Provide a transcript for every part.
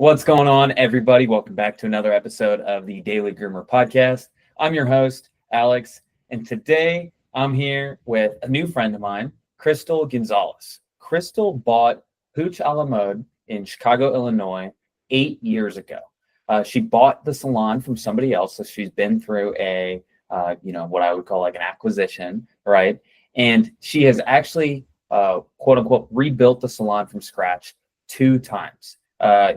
What's going on, everybody? Welcome back to another episode of the Daily Groomer podcast. I'm your host, Alex, and today I'm here with a new friend of mine, Crystal Gonzalez. Crystal bought Pooch a la Mode in Chicago, Illinois, 8 years ago. She bought the salon from somebody else, so she's been through what I would call like an acquisition, right? And she has actually, quote unquote, rebuilt the salon from scratch 2 times.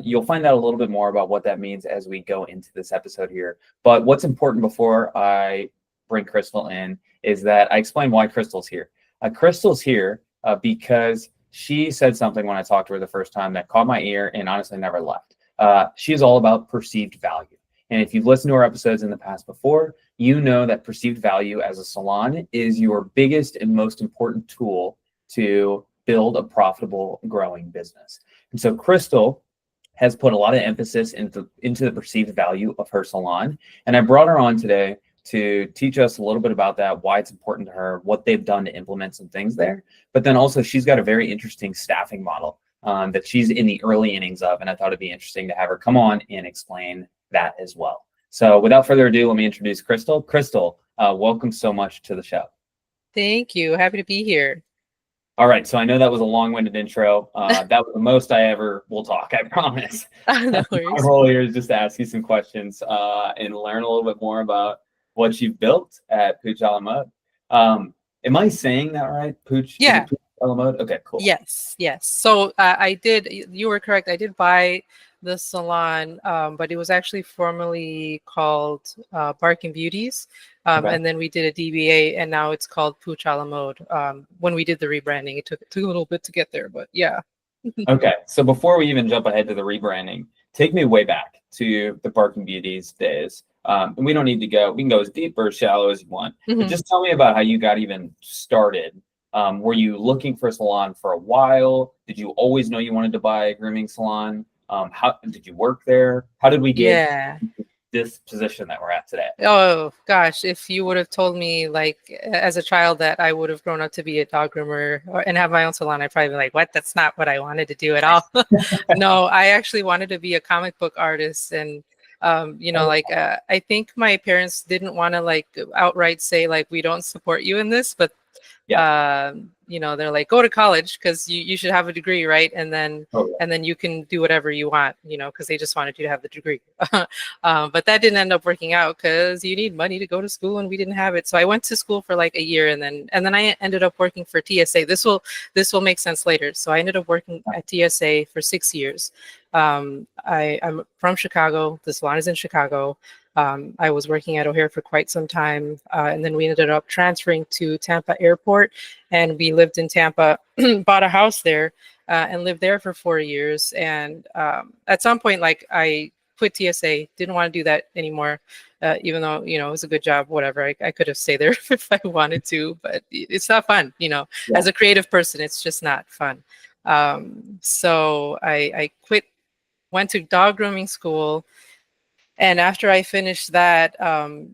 You'll find out a little bit more about what that means as we go into this episode here. But what's important before I bring Crystal in is that I explain why Crystal's here. Crystal's here because she said something when I talked to her the first time that caught my ear and honestly never left. She's all about perceived value. And if you've listened to our episodes in the past before, you know that perceived value as a salon is your biggest and most important tool to build a profitable, growing business. And so Crystal has put a lot of emphasis into the perceived value of her salon. And I brought her on today to teach us a little bit about that, why it's important to her, what they've done to implement some things there. But then also she's got a very interesting staffing model that she's in the early innings of. And I thought it'd be interesting to have her come on and explain that as well. So without further ado, let me introduce Crystal. Crystal, welcome so much to the show. Thank you. Happy to be here. All right, so I know that was a long-winded intro. That was the most I ever will talk, I promise. No worries. My role here is just to ask you some questions and learn a little bit more about what you've built at Pooch a la Mode. Am I saying that right? Pooch? Yeah. Pooch a la Mode? Okay, cool. Yes. So you were correct. I did buy the salon, but it was actually formerly called Barking Beauties. Okay. And then we did a DBA, and now it's called Pooch a la Mode. When we did the rebranding, it took a little bit to get there, but yeah. Okay, so before we even jump ahead to the rebranding, take me way back to the Barking Beauties days. And we don't need to go, we can go as deep or as shallow as you want. Mm-hmm. But just tell me about how you got even started. Were you looking for a salon for a while? Did you always know you wanted to buy a grooming salon? How did you work there? How did we get this position that we're at today? Oh gosh, if you would have told me like as a child that I would have grown up to be a dog groomer and have my own salon, I'd probably be like, what? That's not what I wanted to do at all. No, I actually wanted to be a comic book artist. And I think my parents didn't want to like outright say like, we don't support you in this, but they're like, go to college because you should have a degree, right? And then you can do whatever you want, because they just wanted you to have the degree. But that didn't end up working out because you need money to go to school and we didn't have it. So I went to school for like a year and then I ended up working for TSA. This will make sense later. So I ended up working at TSA for 6 years. I'm from Chicago. The salon is in Chicago. I was working at O'Hare for quite some time, and then we ended up transferring to Tampa Airport, and we lived in Tampa, bought a house there, and lived there for 4 years. And at some point, like I quit TSA, didn't want to do that anymore, even though, it was a good job, whatever. I could have stayed there if I wanted to, but it's not fun, As a creative person, it's just not fun. So I quit, went to dog grooming school. And after I finished that, and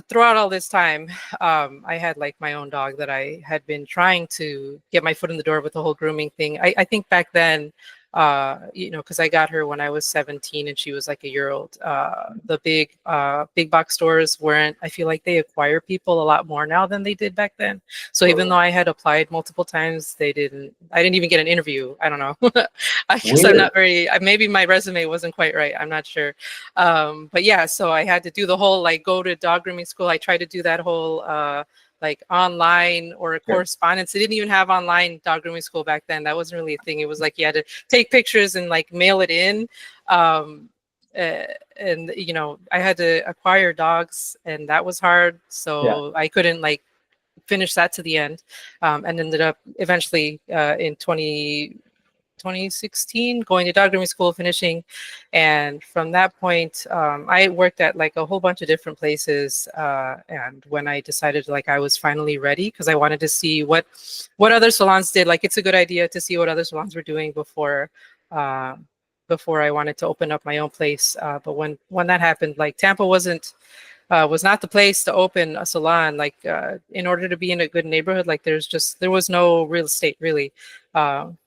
throughout all this time, I had like my own dog that I had been trying to get my foot in the door with the whole grooming thing. I think back then, because I got her when I was 17 and she was like a year old. The big box stores I feel like they acquire people a lot more now than they did back then. So even though I had applied multiple times, I didn't even get an interview. I don't know. I guess I'm not maybe my resume wasn't quite right. I'm not sure. But yeah, so I had to do the whole, like, go to dog grooming school. I tried to do that whole, like online or a correspondence. They didn't even have online dog grooming school back then. That wasn't really a thing. It was like you had to take pictures and like mail it in. And I had to acquire dogs, and that was hard. So I couldn't like finish that to the end, and ended up eventually in 2016 going to dog grooming school, finishing. And from that point, I worked at like a whole bunch of different places. And when I decided like I was finally ready, because I wanted to see what other salons did, like it's a good idea to see what other salons were doing before I wanted to open up my own place. But when that happened, like Tampa was not the place to open a salon. Like in order to be in a good neighborhood, like there was no real estate really.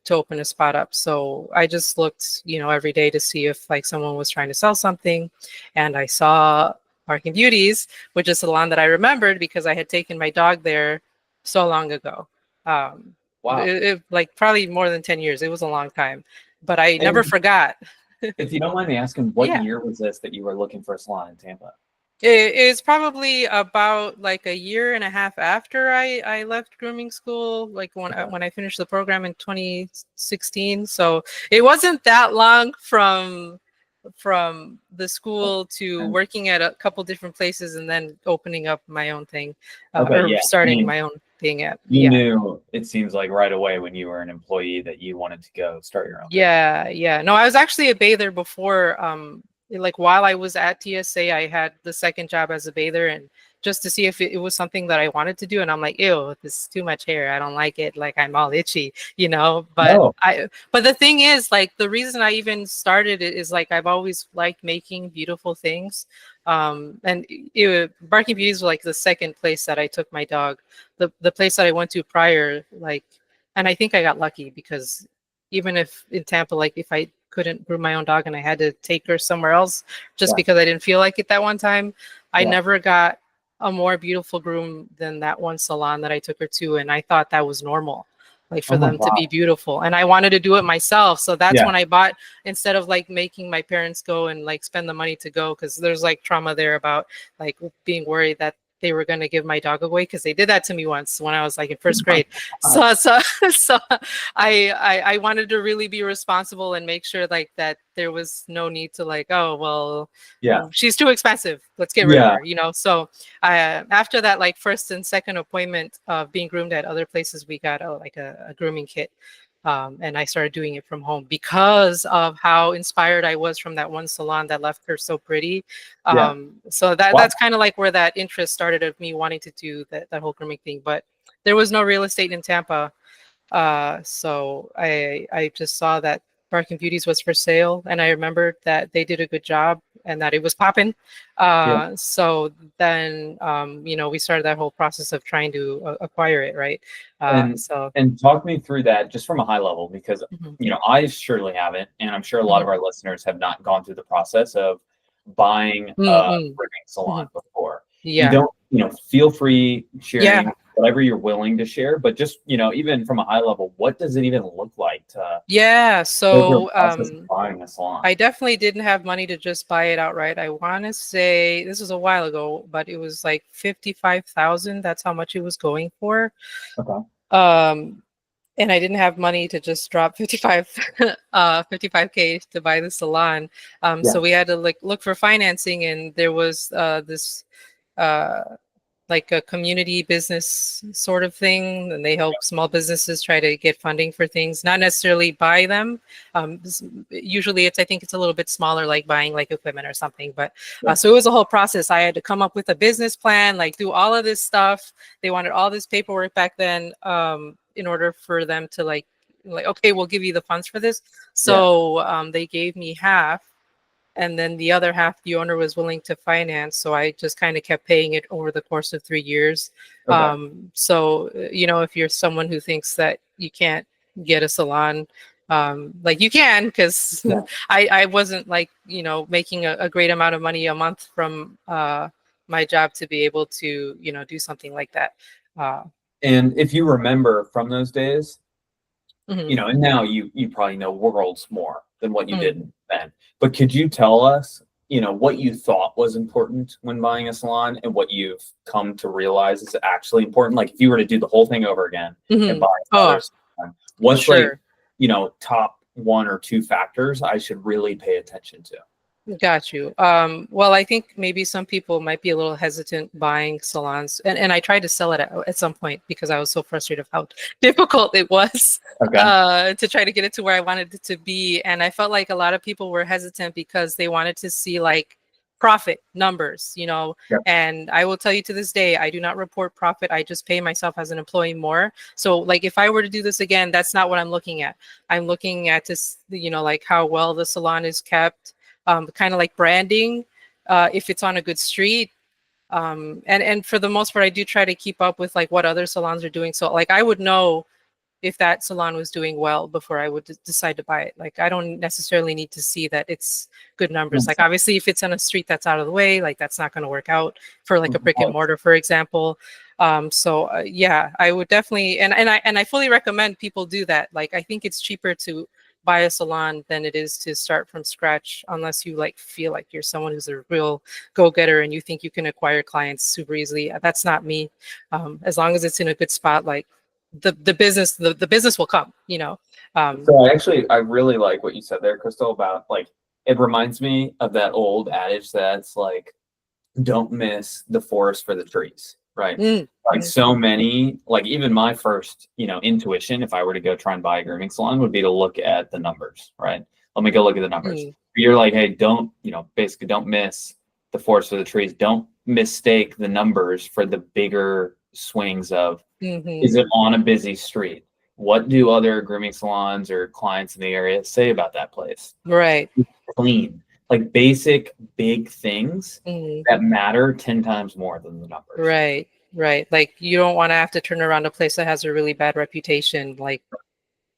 to open a spot up. So I just looked, every day to see if like someone was trying to sell something, and I saw Barking Beauties, which is a salon that I remembered because I had taken my dog there so long ago. Wow. Like probably more than 10 years. It was a long time, but I never And forgot. if you don't mind me asking, what Yeah. year was this that you were looking for a salon in Tampa? It is probably about like a year and a half after I left grooming school, like Okay. when I finished the program in 2016. So it wasn't that long from the school to And working at a couple different places and then opening up my own thing, okay, or yeah. I starting mean, my own thing at. you Yeah. knew, it seems like right away when you were an employee, that you wanted to go start your own business. Yeah. No, I was actually a bather before. Like while I was at TSA, I had the second job as a bather, and just to see if it was something that I wanted to do. And I'm like, ew, this is too much hair. I don't like it. Like I'm all itchy, But No. but the thing is, like the reason I even started it is like I've always liked making beautiful things. And Barking Beauties was like the second place that I took my dog. The place that I went to prior, like, and I think I got lucky because even if in Tampa, like if I couldn't groom my own dog and I had to take her somewhere else just Yeah. because I didn't feel like it that one time, I Yeah. never got a more beautiful groom than that one salon that I took her to. And I thought that was normal, like Oh for my them to God. be beautiful. And I wanted to do it myself. So that's Yeah. when I bought, instead of like making my parents go and like spend the money to go, because there's like trauma there about like being worried that they were going to give my dog away, because they did that to me once when I was like in first grade. So so I wanted to really be responsible and make sure like that there was no need to like, oh well, Yeah. she's too expensive, let's get rid of Yeah. her. So after that, like first and second appointment of being groomed at other places, we got a grooming kit. And I started doing it from home because of how inspired I was from that one salon that left her so pretty. Yeah. So Wow. that's kind of like where that interest started of me wanting to do that whole grooming thing. But there was no real estate in Tampa. So I just saw that Barking Beauties was for sale, and I remembered that they did a good job and that it was popping. Yeah. So then we started that whole process of trying to acquire it, right? And So and talk me through that just from a high level, because mhm, I surely haven't, and I'm sure a lot mhm, of our listeners have not gone through the process of buying a mm, grooming salon mhm. before. You Yeah. don't, feel free Yeah. sharing whatever you're willing to share, but just, even from a high level, what does it even look like to Yeah. go through a So process of buying a salon? I definitely didn't have money to just buy it outright. I want to say this was a while ago, but it was like 55,000. That's how much it was going for. Okay. Um, and I didn't have money to just drop 55K to buy the salon. Yeah. So we had to like look for financing, and there was this uh like a community business sort of thing, and they help small businesses try to get funding for things, not necessarily buy them. Usually I think it's a little bit smaller, like buying like equipment or something. But Yeah. so it was a whole process. I had to come up with a business plan, like do all of this stuff. They wanted all this paperwork back then, in order for them to like okay, we'll give you the funds for this. Yeah. So they gave me half, and then the other half the owner was willing to finance, so I just kind of kept paying it over the course of 3 years. Okay. So if you're someone who thinks that you can't get a salon, like you can, because Yeah. I wasn't like making a great amount of money a month from my job to be able to do something like that. uh, And if you remember from those days, mhm, and now you probably know worlds more than what you mhm. did then. But could you tell us, what you thought was important when buying a salon and what you've come to realize is actually important? Like if you were to do the whole thing over again and buy Oh, another salon, what's like, sure. top one or two factors I should really pay attention to? Got you. Well, I think maybe some people might be a little hesitant buying salons, and I tried to sell it at some point because I was so frustrated of how difficult it was Okay. to try to get it to where I wanted it to be. And I felt like a lot of people were hesitant because they wanted to see like profit numbers. Yeah. And I will tell you to this day, I do not report profit. I just pay myself as an employee more. So like if I were to do this again, that's not what I'm looking at. I'm looking at this, like how well the salon is kept. Kind of like branding, if it's on a good street. And for the most part, I do try to keep up with like what other salons are doing. So like I would know if that salon was doing well before I would decide to buy it. Like, I don't necessarily need to see that it's good numbers. Like, obviously, if it's on a street that's out of the way, like, that's not going to work out for like a brick and mortar, for example. Yeah, I would definitely, and I fully recommend people do that. Like, I think it's cheaper to buy a salon than it is to start from scratch, unless you like feel like you're someone who's a real go-getter and you think you can acquire clients super easily. That's not me. As long as it's in a good spot, like the business will come, you know. So I really like what you said there, Crystal, about like, it reminds me of that old adage that's like, don't miss the forest for the trees, right? Like so many, like even my first, intuition, if I were to go try and buy a grooming salon, would be to look at the numbers, right? Let me go look at the numbers. You're like, hey, don't, basically don't miss the forest for the trees. Don't mistake the numbers for the bigger swings of, is it on a busy street? What do other grooming salons or clients in the area say about that place? Right. Clean. Like basic big things that matter 10 times more than the numbers. Right. Like, you don't want to have to turn around a place that has a really bad reputation. Like,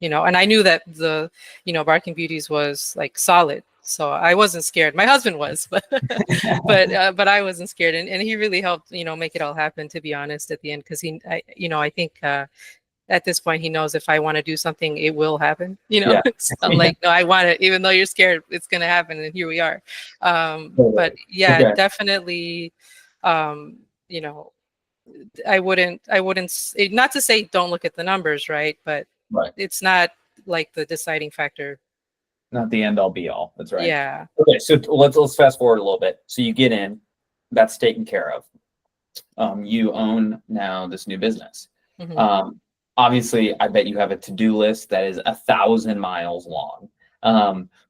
and I knew that the, Barking Beauties was like solid. So I wasn't scared. My husband was, but I wasn't scared. And he really helped, make it all happen, to be honest, at the end. Cause I think, at this point, he knows if I want to do something, it will happen. So like, no, I want it, even though you're scared, it's going to happen. And here we are. But yeah, definitely, I wouldn't, not to say don't look at the numbers, right? But it's not like the deciding factor. Not the end all be all. That's right. Yeah. Okay. So let's fast forward a little bit. So you get in, that's taken care of. You own now this new business. Obviously, I bet you have a to-do list that is 1,000 miles long.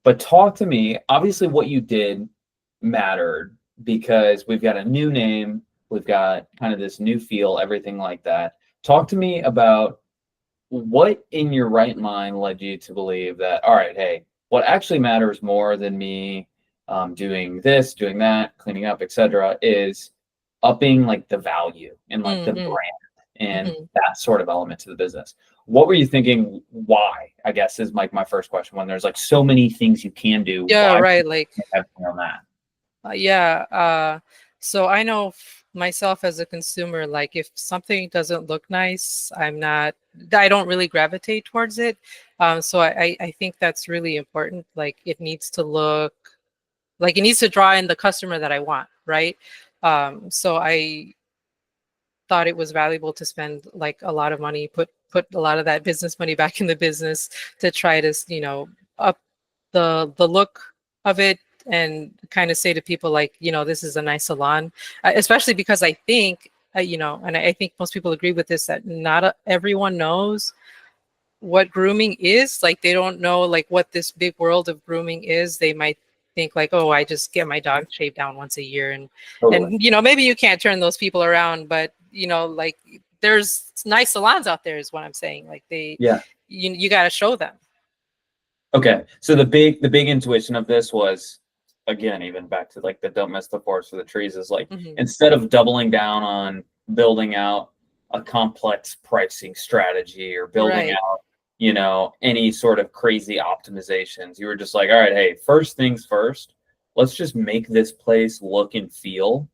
But talk to me, obviously what you did mattered because we've got a new name, we've got kind of this new feel, everything like that. Talk to me about what in your right mind led you to believe that, all right, hey, what actually matters more than me doing this, doing that, cleaning up, etc., is upping like the value and like the brand and that sort of element to the business. What were you thinking? Why, I guess, is like my first question. When there's like so many things you can do. Yeah, right. Like, on that. So I know myself as a consumer, like if something doesn't look nice, I don't really gravitate towards it. So I think that's really important. Like, it needs to look like, it needs to draw in the customer that I want, right? So I thought it was valuable to spend like a lot of money, put a lot of that business money back in the business to try to, up the look of it and kind of say to people like, this is a nice salon, especially because I think, and I think most people agree with this, that not everyone knows what grooming is. Like, they don't know like what this big world of grooming is. They might think like, oh, I just get my dog shaved down once a year, and maybe you can't turn those people around, but like, there's nice salons out there is what I'm saying. Like, you got to show them. Okay, so the big intuition of this was, again, even back to like the don't miss the forest for the trees, is like, instead of doubling down on building out a complex pricing strategy or building out any sort of crazy optimizations, you were just like, all right, hey, first things first, let's just make this place look and feel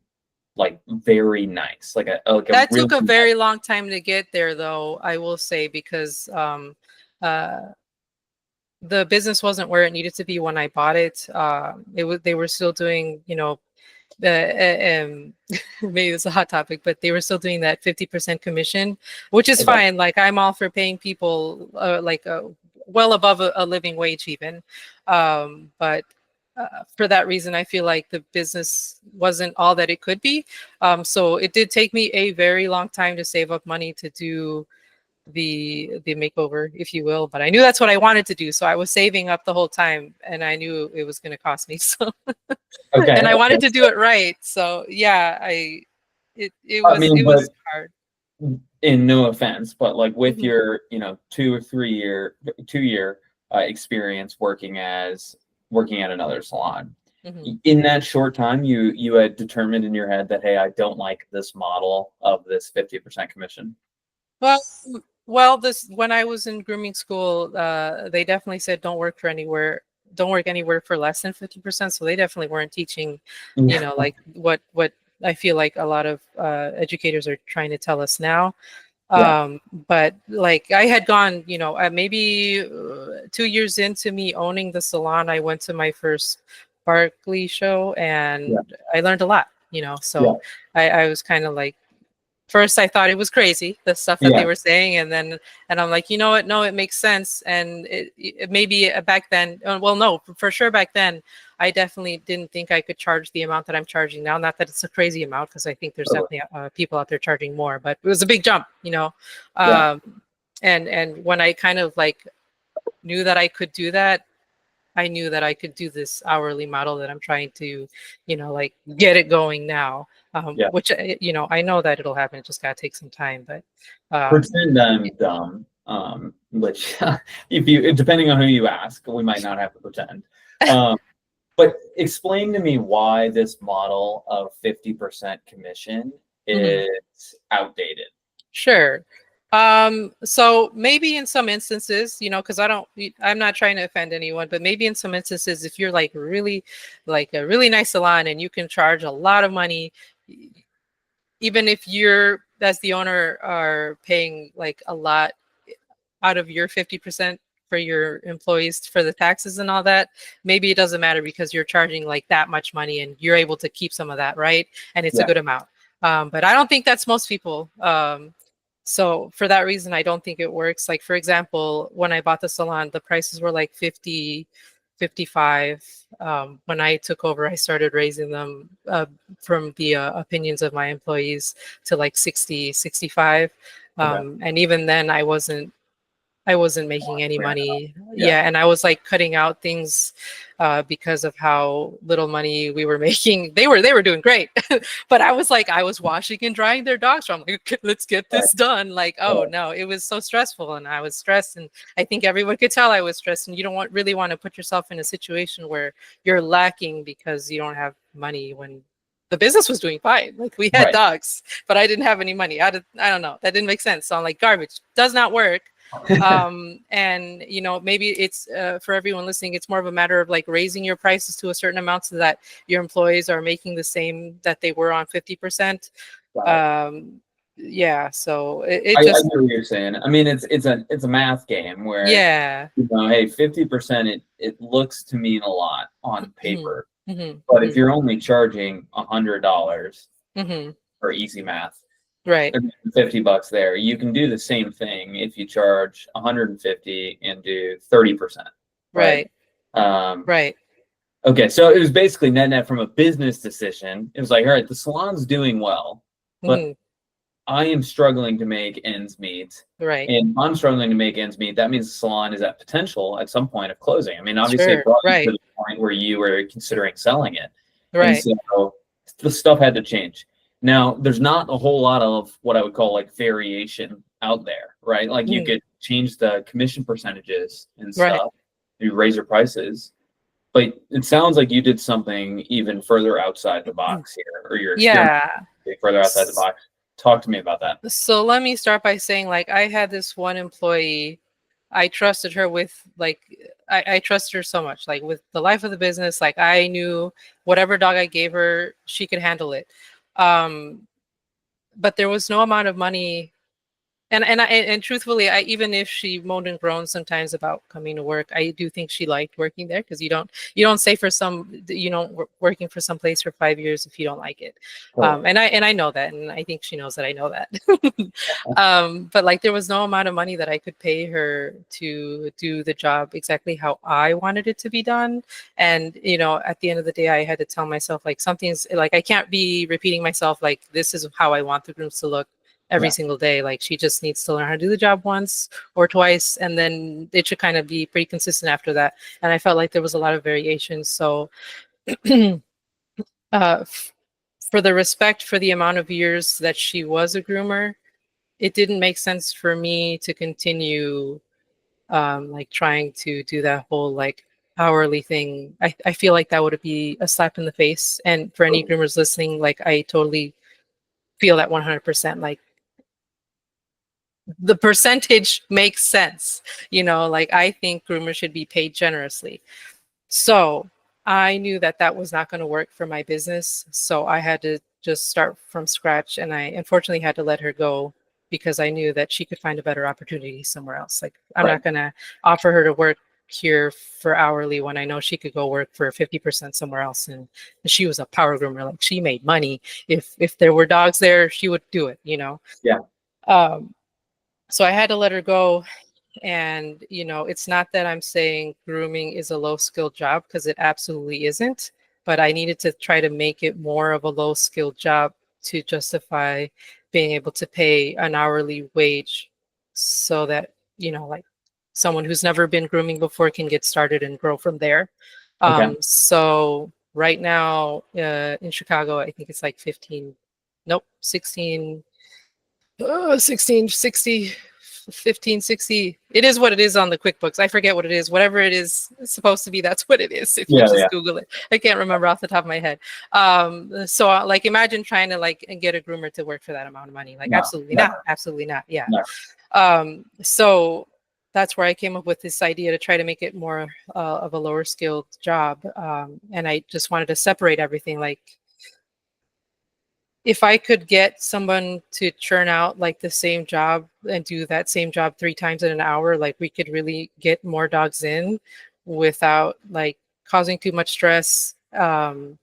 like very nice. That took a very long time to get there, though, I will say, because the business wasn't where it needed to be when I bought it. They were still doing, maybe it's a hot topic, but they were still doing that 50% commission, which is fine. Like, I'm all for paying people well above a living wage even. But for that reason, I feel like the business wasn't all that it could be. So it did take me a very long time to save up money to do the makeover, if you will, but I knew that's what I wanted to do, so I was saving up the whole time, and I knew it was going to cost me, so and I wanted to do it right. So yeah, it was hard. In no offense, but like with your 2-year experience working at another salon, in that short time you had determined in your head that, hey, I don't like this model of this 50% commission. Well, Well, this when I was in grooming school, they definitely said don't work anywhere for less than 50%. So they definitely weren't teaching, Yeah. like what I feel like a lot of educators are trying to tell us now. Yeah. But like I had gone, maybe 2 years into me owning the salon, I went to my first Barkley show and Yeah. I learned a lot, Yeah. so I was kind of like, first I thought it was crazy, the stuff that they Yeah. were saying, and I'm like, you know what, no, it makes sense. And it maybe back then, well, no, for sure back then I definitely didn't think I could charge the amount that I'm charging now. Not that it's a crazy amount, because I think there's Totally. definitely people out there charging more, but it was a big jump, Yeah. um, and when I kind of like knew that I could do that, I knew that I could do this hourly model that I'm trying to, like get it going now. Yeah. Which I know that it'll happen. It just gotta take some time. But Pretend I'm dumb. Which if you depending on who you ask, we might not have to pretend. Um, but explain to me why this model of 50% commission mhm. is outdated. Sure. So maybe in some instances, because I'm not trying to offend anyone, but maybe in some instances, if you're like really like a really nice salon and you can charge a lot of money, even if you're as the owner are paying like a lot out of your 50% for your employees for the taxes and all that, maybe it doesn't matter because you're charging like that much money and you're able to keep some of that, right? And it's a Yeah. good amount. But I don't think that's most people. So for that reason, I don't think it works. Like, for example, when I bought the salon, the prices were like 50, 55. When I took over, I started raising them from the opinions of my employees to like 60, 65. Okay. And even then I wasn't making any money. Yeah. Yeah, and I was like cutting out things because of how little money we were making. They were doing great, but I was washing and drying their dogs. So I'm like, okay, let's get Right. this done. Like, oh no, it was so stressful, and I was stressed, and I think everyone could tell I was stressed. And you don't really want to put yourself in a situation where you're lacking because you don't have money when the business was doing fine. Like we had Right. dogs, but I didn't have any money. I don't know. That didn't make sense. So I'm like, garbage does not work. And maybe it's for everyone listening, it's more of a matter of like raising your prices to a certain amount so that your employees are making the same that they were on 50%. Got it. Yeah, so it I just, get what you're saying. I mean, it's a math game where yeah. hey, 50% it looks to mean a lot on Hmm. paper, Hmm. but Hmm. if you're only charging $100 Hmm. for easy math, Right. and $50 there, you can do the same thing if you charge 150 and do 30%, right? Right. Um, Right. okay, so it was basically net from a business decision. It was like, all right, the salon's doing well, but Hmm. I am struggling to make ends meet. Right. And I'm struggling to make ends meet. That means the salon is at potential at some point of closing. I mean, obviously, it Sure. brought you to Right. the point where you were considering selling it. And Right. so the stuff had to change. Now, there's not a whole lot of what I would call like variation out there, right? Like you Mhm. could change the commission percentages and Right. stuff, you raise your prices. But it sounds like you did something even further outside the box here, or you're experimenting Yeah. further outside the box. Talk to me about that. So let me start by saying, like, I had this one employee, I trusted her with, like, I trusted her so much, like, with the life of the business. Like, I knew whatever dog I gave her, she could handle it. Um, but there was no amount of money, and truthfully, even if she moaned and groaned sometimes about coming to work, I do think she liked working there, because you don't say for some, working for some place for 5 years if you don't like it. Totally. And I know that, and I think she knows that I know that. But like there was no amount of money that I could pay her to do the job exactly how I wanted it to be done. And at the end of the day, I had to tell myself, like, something's like, I can't be repeating myself, like, this is how I want the rooms to look every Yeah. single day. Like, she just needs to learn how to do the job once or twice, and then it should kind of be pretty consistent after that. And I felt like there was a lot of variation. So f- for the respect for the amount of years that she was a groomer, it didn't make sense for me to continue like trying to do that whole like hourly thing. I feel like that would be a slap in the face. And for any groomers listening, like, I totally feel that 100%. Like, the percentage makes sense. Like I think groomers should be paid generously. So I knew that that was not going to work for my business. So I had to just start from scratch. And I unfortunately had to let her go because I knew that she could find a better opportunity somewhere else. Like I'm Right. not going to offer her to work here for hourly when I know she could go work for 50% somewhere else. And she was a power groomer. Like she made money. If there were dogs there, she would do it, Yeah. So I had to let her go. And, it's not that I'm saying grooming is a low skilled job, because it absolutely isn't. But I needed to try to make it more of a low skilled job to justify being able to pay an hourly wage so that, like someone who's never been grooming before can get started and grow from there. Okay. So right now in Chicago, I think it's like 16, 1660, 1560. It is what it is on the QuickBooks. I forget what it is. Whatever it is, it's supposed to be, that's what it is. If you just Google it. I can't remember off the top of my head. So like imagine trying to like get a groomer to work for that amount of money. Like absolutely not. Absolutely not. Yeah. So that's where I came up with this idea to try to make it more of a lower skilled job. And I just wanted to separate everything. Like if I could get someone to churn out like the same job and do that same job 3 times in an hour, like we could really get more dogs in without like causing too much stress, or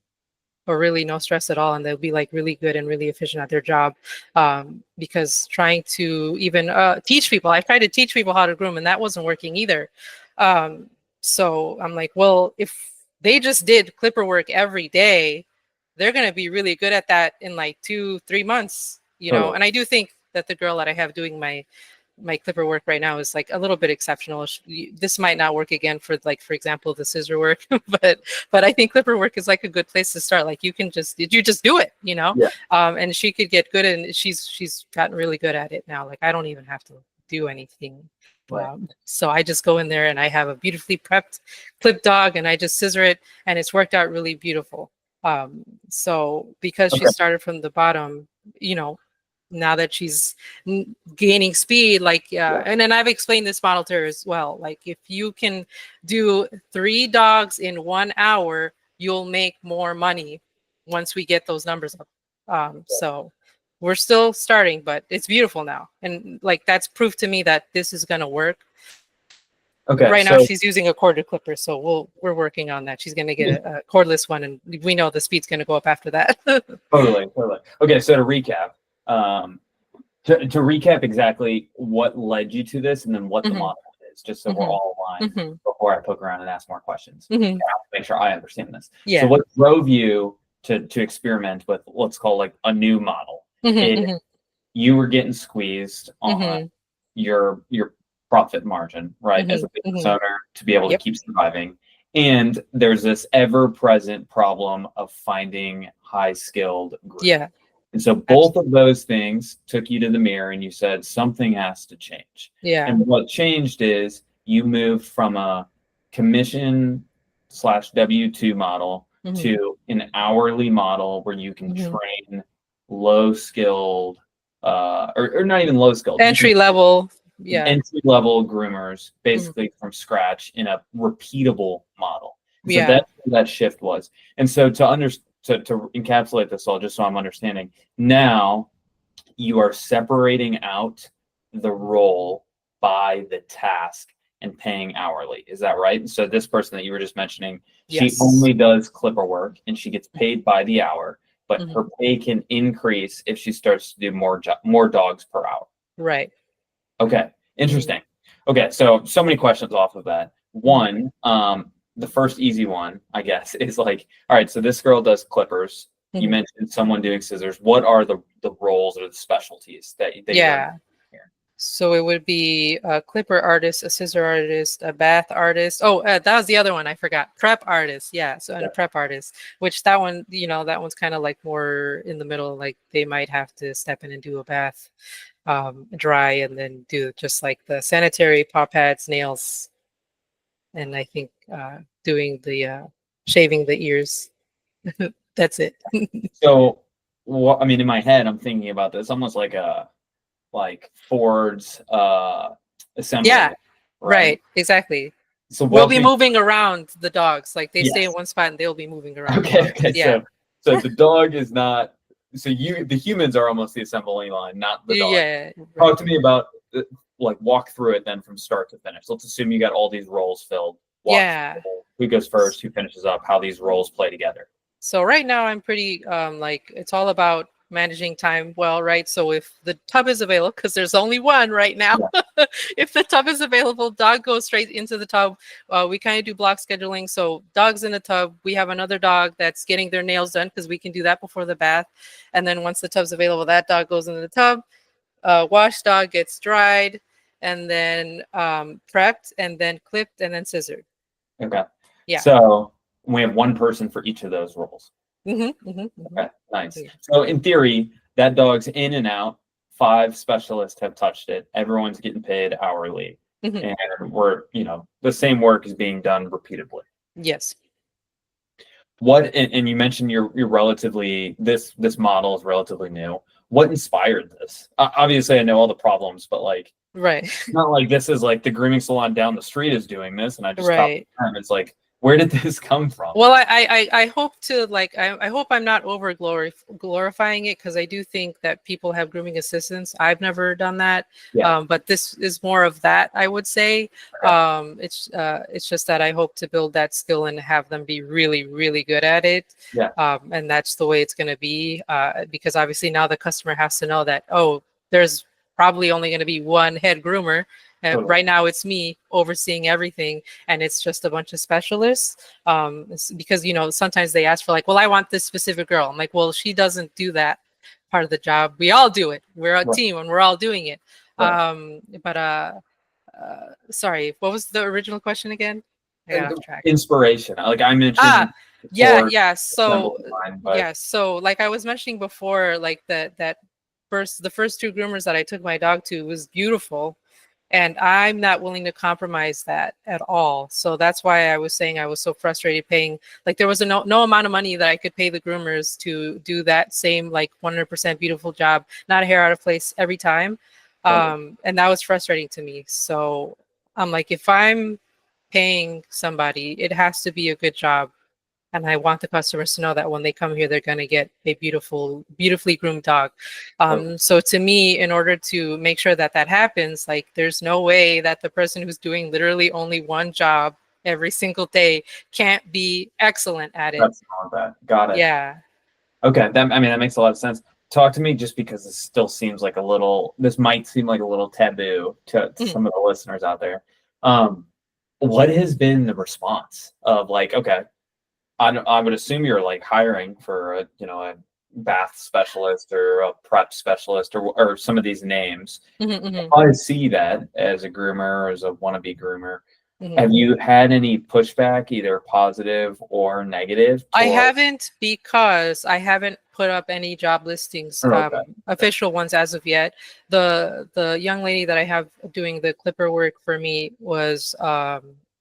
really no stress at all. And they'll be like really good and really efficient at their job. Because trying to even teach people, I tried to teach people how to groom and that wasn't working either. So I'm like, well, if they just did clipper work every day, they're going to be really good at that in like 2-3 months, Totally. And I do think that the girl that I have doing my clipper work right now is like a little bit exceptional. This might not work again for like, for example, the scissor work, but I think clipper work is like a good place to start. Like you just do it, Yeah. And she could get good, and she's gotten really good at it now. Like I don't even have to do anything. Right. So I just go in there and I have a beautifully prepped clip dog and I just scissor it, and it's worked out really beautiful. So because she started from the bottom, now that she's gaining speed, like, and then I've explained this model to her as well. Like if you can do 3 dogs in 1 hour, you'll make more money once we get those numbers up. So we're still starting, but it's beautiful now. And like, that's proof to me that this is going to work. Okay. Right now she's using a corded clipper, so we're working on that. She's going to get a cordless one, and we know the speed's going to go up after that. Totally. Okay, so to recap, to recap exactly what led you to this, and then what the model is, just so we're all aligned before I poke around and ask more questions. I have to make sure I understand this. Yeah. So what drove you to experiment with, let's call like a new model? You were getting squeezed on your profit margin, right? As a business owner, to be able to keep surviving. And there's this ever-present problem of finding high-skilled groups. Yeah. And so both of those things took you to the mirror and you said, something has to change. Yeah. And what changed is you moved from a commission / W-2 model to an hourly model where you can train low-skilled, or not even low-skilled. Entry-level. Yeah. Entry-level groomers, basically from scratch in a repeatable model. So that's what that shift was. And so to encapsulate this all, just so I'm understanding, now you are separating out the role by the task and paying hourly. Is that right? So this person that you were just mentioning, she only does clipper work and she gets paid by the hour, but her pay can increase if she starts to do more dogs per hour. Right. Okay, interesting. Okay, so many questions off of that. One, the first easy one, I guess, is like, all right, so this girl does clippers. You mentioned someone doing scissors. What are the roles or the specialties that you learn here? So it would be a clipper artist, a scissor artist, a bath artist. Oh, that was the other one I forgot. Prep artist. Yeah, so a prep artist, which that one, that one's kind of like more in the middle. Like they might have to step in and do a bath, dry, and then do just like the sanitary, paw pads, nails, and I think doing the shaving the ears. That's it. So, I mean, in my head, I'm thinking about this almost like like Ford's assembly. Yeah, right, exactly. So We'll be moving around the dogs. Like they stay in Yes. one spot and they'll be moving around. Okay. Yeah. So the dog is not. So the humans are almost the assembly line, not the dog. Yeah. Talk Right. to me about like walk through it then from start to finish. Let's assume you got all these roles filled. Walk Yeah. through who goes first, who finishes up, how these roles play together. So right now I'm pretty like it's all about managing time well, right? So if the tub is available, because there's only one right now, if the tub is available, dog goes straight into the tub. We kind of do block scheduling. So dog's in the tub. We have another dog that's getting their nails done because we can do that before the bath. And then once the tub's available, that dog goes into the tub. Wash dog gets dried and then prepped and then clipped and then scissored. Okay. Yeah. So we have one person for each of those roles. Okay, nice. So in theory, that dog's in and out. 5 specialists have touched it. Everyone's getting paid hourly, and we're the same work is being done repeatedly. Yes. What and you mentioned you're relatively this model is relatively new. What inspired this? Obviously, I know all the problems, but like, right, not like this is like the grooming salon down the street is doing this, and I just right. It's like, where did this come from? Well, I hope to like I hope I'm not over glorifying it because I do think that people have grooming assistants. I've never done that, but this is more of that, I would say. It's just that I hope to build that skill and have them be really, really good at it. And that's the way it's going to be because obviously now the customer has to know that, oh, there's probably only going to be one head groomer. Right now it's me overseeing everything and it's just a bunch of specialists because sometimes they ask for like, well, I want this specific girl. I'm like, well, she doesn't do that part of the job. We all do it. We're a team and we're all doing it. Sorry, what was the original question again? I got off track. Inspiration, like I mentioned. So like I was mentioning before, like the first 2 groomers that I took my dog to was beautiful. And I'm not willing to compromise that at all. So that's why I was saying I was so frustrated paying. Like there was no amount of money that I could pay the groomers to do that same like 100% beautiful job, not a hair out of place every time. And that was frustrating to me. So I'm like, if I'm paying somebody, it has to be a good job. And I want the customers to know that when they come here, they're going to get a beautifully groomed dog. So to me, in order to make sure that that happens, like there's no way that the person who's doing literally only one job every single day can't be excellent at it. Got it. Yeah. Okay. That makes a lot of sense. Talk to me just because this still seems like this might seem like a little taboo to some of the listeners out there. What has been the response of like, okay, I would assume you're like hiring for a bath specialist or a prep specialist or some of these names. I see that as a groomer or as a wannabe groomer. Have you had any pushback, either positive or negative? I haven't because I haven't put up any job listings, official ones as of yet. The young lady that I have doing the clipper work for me was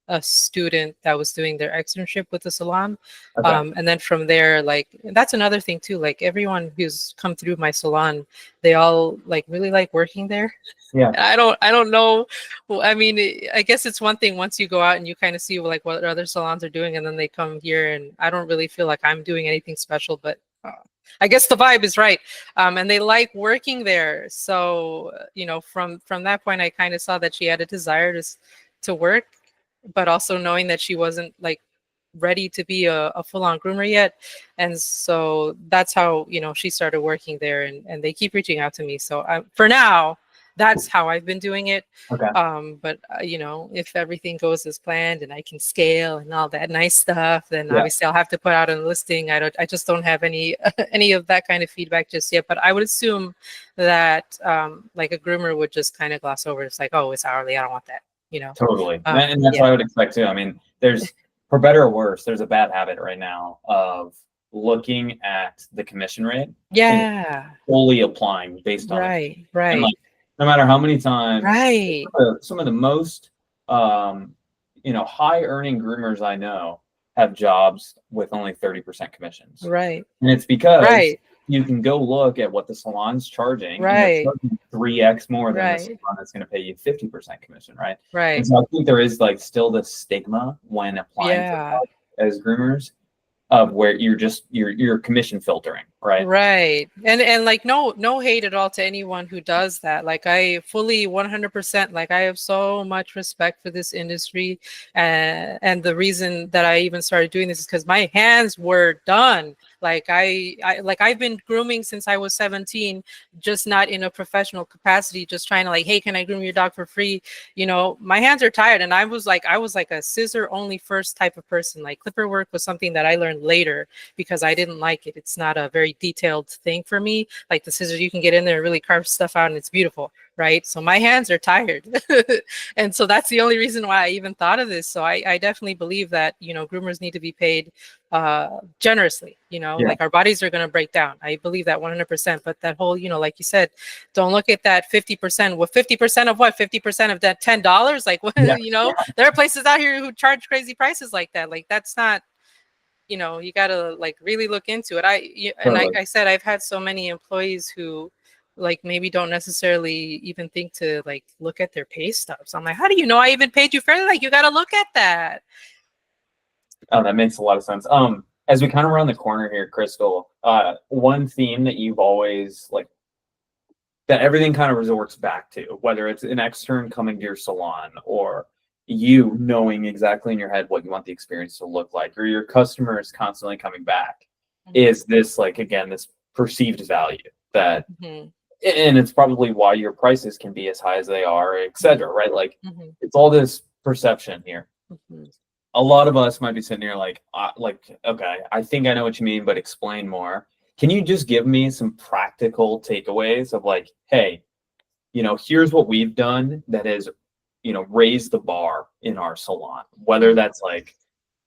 a student that was doing their externship with the salon. And then from there, like, that's another thing too, like everyone who's come through my salon, they all like really like working there. I don't know. Well, I mean, I guess it's one thing once you go out and you kind of see like what other salons are doing, and then they come here and I don't really feel like I'm doing anything special, but I guess the vibe is right. And they like working there. So, from that point, I kind of saw that she had a desire to work, but also knowing that she wasn't like ready to be a full-on groomer yet. And so that's how, she started working there and they keep reaching out to me. So for now, that's how I've been doing it. But if everything goes as planned and I can scale and all that nice stuff, then obviously I'll have to put out a listing. I just don't have any of that kind of feedback just yet. But I would assume that like a groomer would just kind of gloss over. It's like, oh, it's hourly. I don't want that. Totally. And that's what I would expect too. I mean, there's, for better or worse, there's a bad habit right now of looking at the commission rate. And fully applying based on it. And like, no matter how many times, some of the most, high earning groomers I know have jobs with only 30% commissions. And it's because you can go look at what the salon's charging, and they're Right. charging 3x more than the Right. salon that's going to pay you 50% commission, right? Right. And so I think there is like still this stigma when applying for Yeah. jobs as groomers of where you're commission filtering, right? Right. And like no hate at all to anyone who does that. Like I fully 100%, like I have so much respect for this industry, and the reason that I even started doing this is because my hands were done. Like I've been grooming since I was 17, just not in a professional capacity, just trying to like, hey, can I groom your dog for free? You know, my hands are tired, and I was like a scissor only first type of person. Like clipper work was something that I learned later because I didn't like it. It's not a very detailed thing for me. Like the scissors, you can get in there and really carve stuff out and it's beautiful, right? So my hands are tired. And so that's the only reason why I even thought of this. So I definitely believe that, you know, groomers need to be paid generously, you know, Yeah. like our bodies are going to break down. I believe that 100%. But that whole, you know, like you said, don't look at that 50%. Well, 50% of what? 50% of that $10? Like, what, Yeah. you know, there are places out here who charge crazy prices like that. Like, that's not, you know, you got to like really look into it. And like Totally. I said, I've had so many employees who like maybe don't necessarily even think to like look at their pay stubs. I'm like, how do you know I even paid you fairly? Like, you got to look at that. Oh, that makes a lot of sense. As we kind of round the corner here, Crystal, one theme that you've always like that everything kind of resorts back to, whether it's an extern coming to your salon or you knowing exactly in your head what you want the experience to look like, or your customers constantly coming back, is this like again this perceived value that, Mm-hmm. and it's probably why your prices can be as high as they are, etc. Right? Like Mm-hmm. it's all this perception here. Mm-hmm. A lot of us might be sitting here like, okay, I think I know what you mean, but explain more. Can you just give me some practical takeaways of like, hey, you know, here's what we've done that has, you know, raised the bar in our salon, whether that's like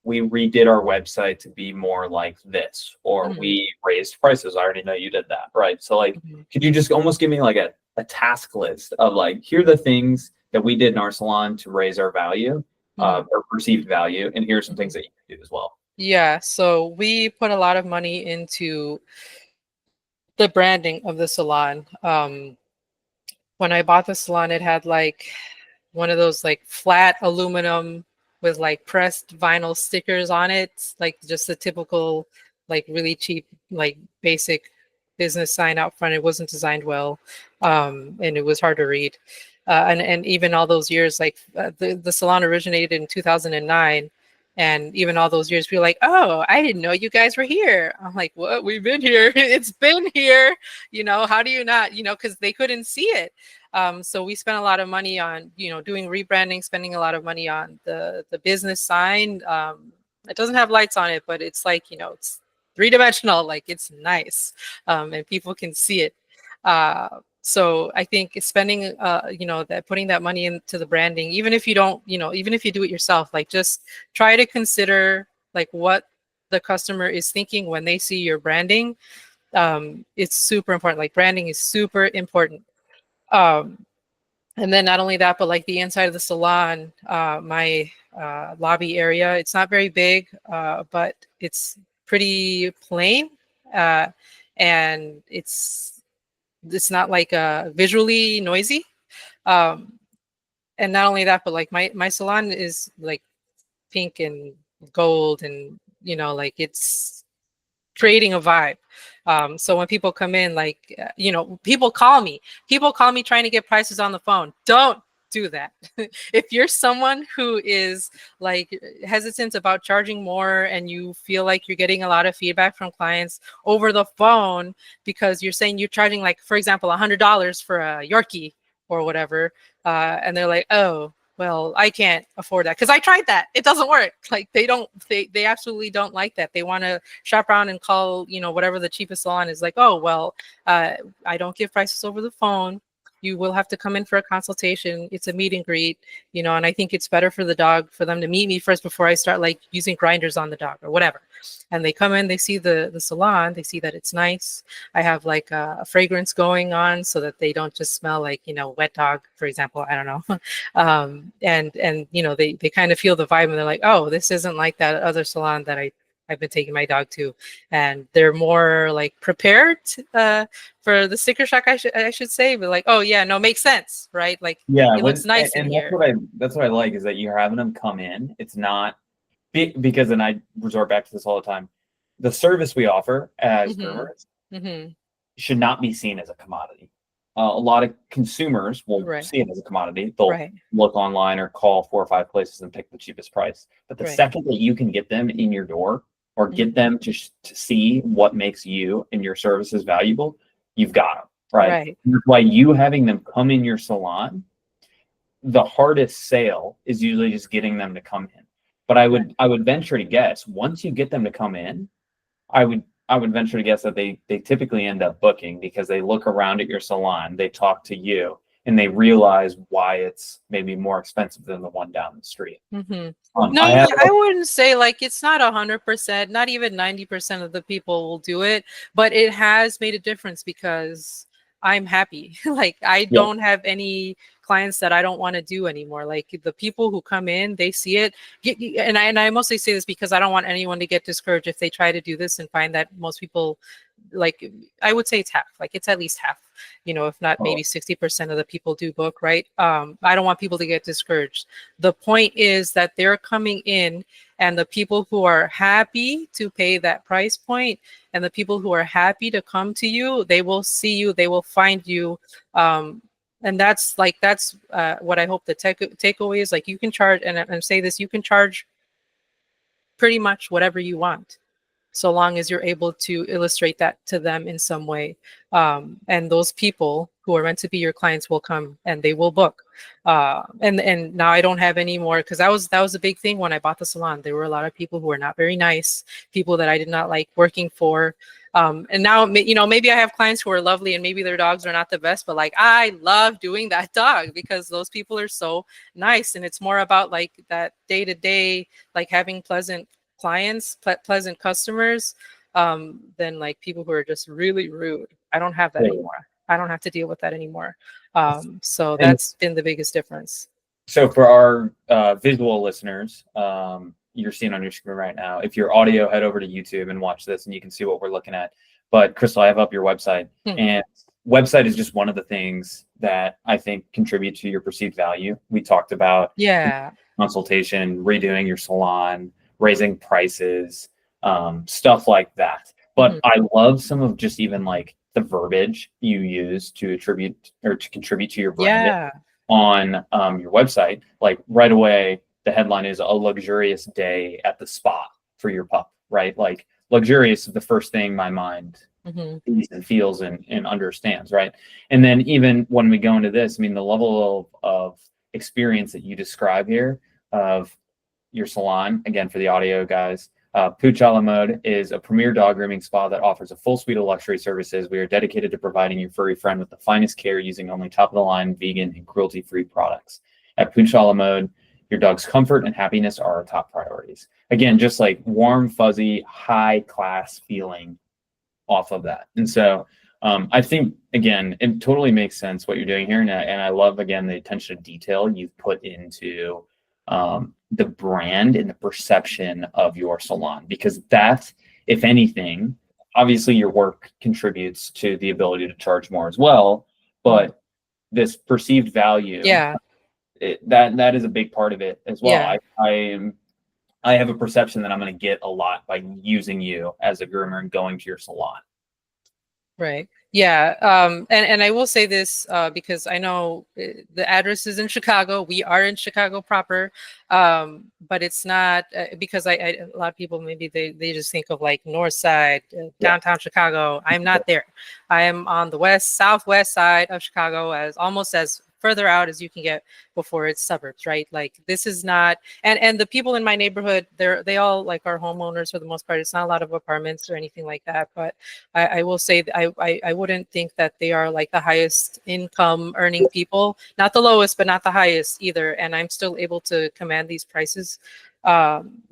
we redid our website to be more like this, or Mm-hmm. we raised prices. I already know you did that, right? So like, Mm-hmm. could you just almost give me like a task list of like, here are the things that we did in our salon to raise our value, or perceived value, and here's some things that you can do as well. Yeah, so we put a lot of money into the branding of the salon. When I bought the salon, it had like one of those like flat aluminum with like pressed vinyl stickers on it, like just the typical, like really cheap, like basic business sign out front. It wasn't designed well, and it was hard to read. And even all those years, like the salon originated in 2009. And even all those years, people were like, oh, I didn't know you guys were here. I'm like, what? We've been here. It's been here. You know, how do you not, you know, because they couldn't see it. So we spent a lot of money on, you know, doing rebranding, spending a lot of money on the business sign. It doesn't have lights on it, but it's like, you know, it's three-dimensional, like it's nice, and people can see it. So I think spending, you know, that putting that money into the branding, even if you don't, you know, even if you do it yourself, like just try to consider like what the customer is thinking when they see your branding. It's super important. Like branding is super important. Um, and then not only that, but like the inside of the salon, my lobby area, it's not very big, but it's pretty plain, uh, and it's not like visually noisy. Um, and not only that, but like my salon is like pink and gold, and you know, like it's creating a vibe. So when people come in, like, you know, people call me trying to get prices on the phone. Don't do that. If you're someone who is like hesitant about charging more and you feel like you're getting a lot of feedback from clients over the phone because you're saying you're charging, like, for example, $100 for a Yorkie or whatever, and they're like, oh, well, I can't afford that because I tried that. It doesn't work. Like they absolutely don't like that. They want to shop around and call, you know, whatever the cheapest salon is, like, oh, well, I don't give prices over the phone. You will have to come in for a consultation. It's a meet and greet, you know, and I think it's better for the dog for them to meet me first before I start like using grinders on the dog or whatever. And they come in, they see the salon, they see that it's nice. I have like a fragrance going on so that they don't just smell like, you know, wet dog, for example. I don't know. And you know, they kind of feel the vibe and they're like, oh, this isn't like that other salon that I've been taking my dog to, and they're more like prepared for the sticker shock, I should say, but like, oh yeah, no, makes sense, right? Like, Yeah, it looks nice in and here. that's what I like is that you're having them come in. It's not because, and I resort back to this all the time. The service we offer as groomers should not be seen as a commodity. A lot of consumers will see it as a commodity. They'll look online or call 4 or 5 places and pick the cheapest price. But the second that you can get them in your door or get them to see what makes you and your services valuable, you've got them, right? That's why you having them come in your salon, the hardest sale is usually just getting them to come in. But I would venture to guess once you get them to come in, I would venture to guess that they typically end up booking because they look around at your salon, they talk to you, and they realize why it's maybe more expensive than the one down the street. No, I wouldn't say like it's not 100%, not even 90% of the people will do it, but it has made a difference because I'm happy. Like I don't have any clients that I don't want to do anymore. Like the people who come in, they see it. And I mostly say this because I don't want anyone to get discouraged if they try to do this and find that most people, like, I would say it's half, like it's at least half, you know, if not maybe 60% of the people do book, right? I don't want people to get discouraged. The point is that they're coming in, and the people who are happy to pay that price point and the people who are happy to come to you, they will see you, they will find you. And that's what I hope the takeaway is. Like you can charge, and say this, you can charge pretty much whatever you want, so long as you're able to illustrate that to them in some way. And those people who are meant to be your clients will come and they will book. And now I don't have any more, because that was a big thing when I bought the salon. There were a lot of people who were not very nice, people that I did not like working for. And now, you know, maybe I have clients who are lovely and maybe their dogs are not the best, but like I love doing that dog because those people are so nice. And it's more about like that day-to-day, like having pleasant clients, pleasant customers, than like people who are just really rude. I don't have that anymore. I don't have to deal with that anymore. So that's been the biggest difference. So for our visual listeners, you're seeing on your screen right now. If you're audio, head over to YouTube and watch this and you can see what we're looking at. But Crystal, I have up your website, and website is just one of the things that I think contribute to your perceived value. We talked about consultation, redoing your salon, raising prices, stuff like that. But I love some of just even like the verbiage you use to attribute or to contribute to your brand on your website. Like right away, the headline is a luxurious day at the spa for your pup, right? Like luxurious is the first thing my mind sees and feels and understands, right? And then even when we go into this, I mean, the level of experience that you describe here of your salon, again, for the audio guys, Pooch a la Mode is a premier dog grooming spa that offers a full suite of luxury services. We are dedicated to providing your furry friend with the finest care using only top-of-the-line vegan and cruelty-free products. At Pooch a la Mode, your dog's comfort and happiness are our top priorities. Again, just like warm, fuzzy, high-class feeling off of that. And so I think, again, it totally makes sense what you're doing here. And I love, again, the attention to detail you've put into the brand and the perception of your salon, because that, if anything, obviously your work contributes to the ability to charge more as well, but this perceived value, that is a big part of it as well. I have a perception that I'm going to get a lot by using you as a groomer and going to your salon. Right. Yeah. And I will say this because I know the address is in Chicago. We are in Chicago proper. But it's not because a lot of people, maybe they just think of like North Side, downtown Chicago. I'm not there. I am on the southwest side of Chicago, almost as further out as you can get before it's suburbs, right? Like this is not, and the people in my neighborhood, they all like are homeowners for the most part. It's not a lot of apartments or anything like that, but I will say that I wouldn't think that they are like the highest income earning people, not the lowest, but not the highest either. And I'm still able to command these prices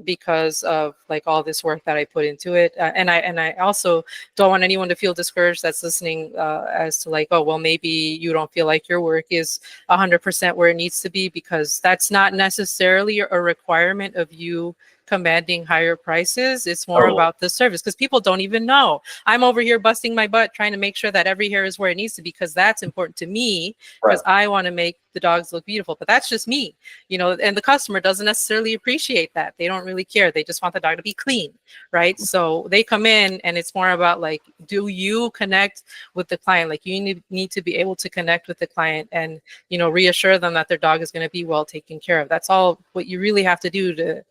because of like all this work that I put into it. And I also don't want anyone to feel discouraged that's listening as to like, oh, well, maybe you don't feel like your work is 100% where it needs to be, because that's not necessarily a requirement of you commanding higher prices. It's more about the service, because people don't even know. I'm over here busting my butt trying to make sure that every hair is where it needs to be, because that's important to me, because I want to make the dogs look beautiful. But that's just me, you know, and the customer doesn't necessarily appreciate that. They don't really care. They just want the dog to be clean, right? So they come in and it's more about like, do you connect with the client? Like you need to be able to connect with the client and, you know, reassure them that their dog is going to be well taken care of. That's all what you really have to do to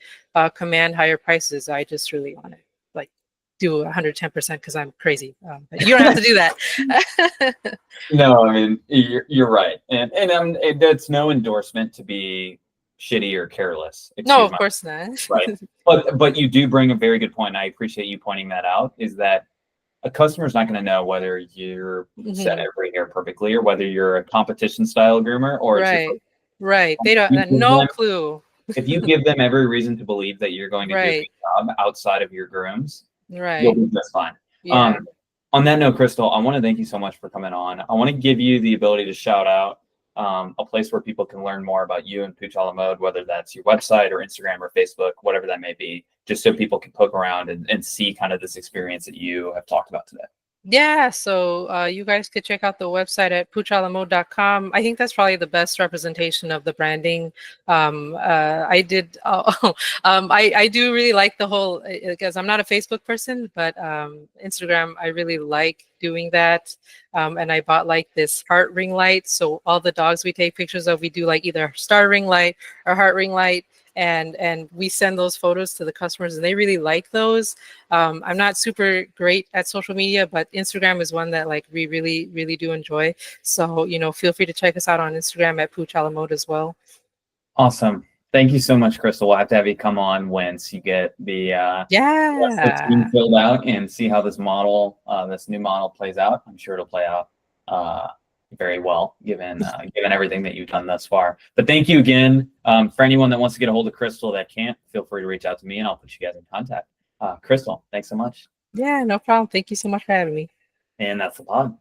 command higher prices. I just really want to like do 110% because I'm crazy. But you don't have to do that. No, I mean, you're right. And that's no endorsement to be shitty or careless. No, of course not. Right. But you do bring a very good point. I appreciate you pointing that out, is that a customer's not going to know whether you're set every hair perfectly or whether you're a competition style groomer or right. They don't no clue. If you give them every reason to believe that you're going to do a good job outside of your grooms, you'll be just fine. Yeah. On that note, Crystal, I want to thank you so much for coming on. I want to give you the ability to shout out a place where people can learn more about you and Pooch a la Mode, whether that's your website or Instagram or Facebook, whatever that may be, just so people can poke around and see kind of this experience that you have talked about today. Yeah, so you guys could check out the website at poochalamode.com. I think that's probably the best representation of the branding. I do really like the whole, because I'm not a Facebook person, but Instagram, I really like doing that. And I bought like this heart ring light. So all the dogs we take pictures of, we do like either star ring light or heart ring light. And we send those photos to the customers and they really like those. I'm not super great at social media, but Instagram is one that like we really, really do enjoy. So, you know, feel free to check us out on Instagram at Pooch a la Mode as well. Awesome. Thank you so much, Crystal. We'll have to have you come on once you get the team filled out and see how this model, this new model plays out. I'm sure it'll play out very well, given everything that you've done thus far. But thank you again. For anyone that wants to get a hold of Crystal that can't, feel free to reach out to me and I'll put you guys in contact. Crystal, thanks so much. Yeah, no problem. Thank you so much for having me. And that's the pod.